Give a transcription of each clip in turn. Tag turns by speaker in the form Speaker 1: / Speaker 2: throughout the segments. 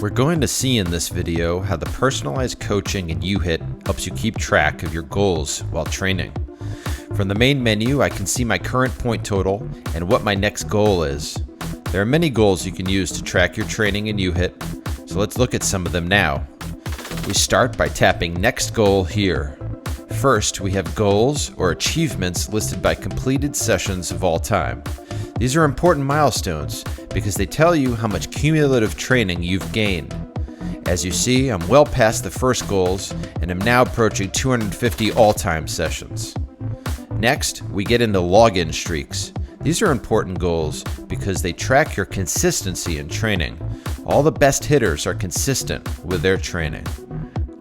Speaker 1: We're going to see in this video how the personalized coaching in uHIT helps you keep track of your goals while training. From the main menu, I can see my current point total and what my next goal is. There are many goals you can use to track your training in uHIT, so let's look at some of them now. We start by tapping Next Goal here. First, we have goals or achievements listed by completed sessions of all time. These are important milestones because they tell you how much cumulative training you've gained. As you see, I'm well past the first goals and am now approaching 250 all-time sessions. Next, we get into login streaks. These are important goals because they track your consistency in training. All the best hitters are consistent with their training.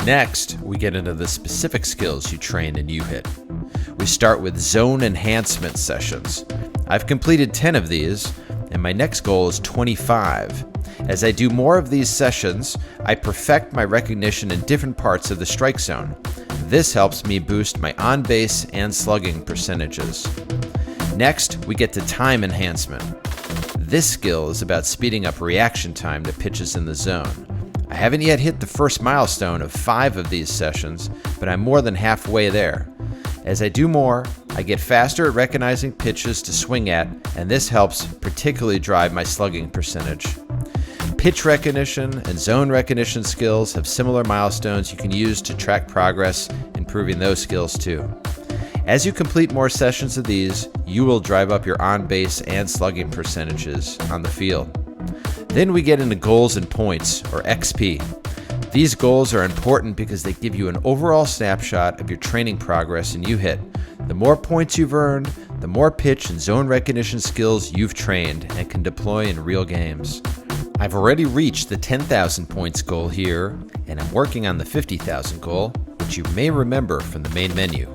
Speaker 1: Next, we get into the specific skills you train in uHIT. We start with zone enhancement sessions. I've completed 10 of these, and my next goal is 25. As I do more of these sessions, I perfect my recognition in different parts of the strike zone. This helps me boost my on-base and slugging percentages. Next, we get to time enhancement. This skill is about speeding up reaction time to pitches in the zone. I haven't yet hit the first milestone of 5 of these sessions, but I'm more than halfway there. As I do more, I get faster at recognizing pitches to swing at, and this helps particularly drive my slugging percentage. Pitch recognition and zone recognition skills have similar milestones you can use to track progress, improving those skills too. As you complete more sessions of these, you will drive up your on-base and slugging percentages on the field. Then we get into goals and points, or XP. These goals are important because they give you an overall snapshot of your training progress in uHIT. The more points you've earned, the more pitch and zone recognition skills you've trained and can deploy in real games. I've already reached the 10,000 points goal here, and I'm working on the 50,000 goal, which you may remember from the main menu.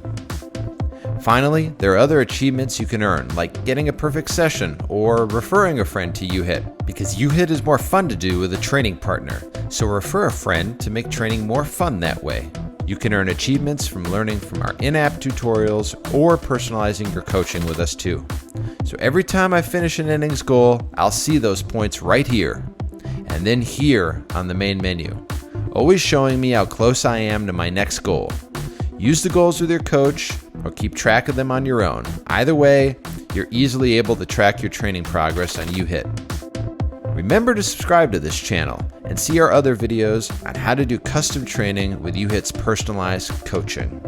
Speaker 1: Finally, there are other achievements you can earn, like getting a perfect session or referring a friend to uHIT, because uHIT is more fun to do with a training partner, so refer a friend to make training more fun that way. You can earn achievements from learning from our in-app tutorials or personalizing your coaching with us too. So every time I finish an innings goal, I'll see those points right here, and then here on the main menu, always showing me how close I am to my next goal. Use the goals with your coach or keep track of them on your own. Either way, you're easily able to track your training progress on uHIT. Remember to subscribe to this channel and see our other videos on how to do custom training with uHIT's personalized coaching.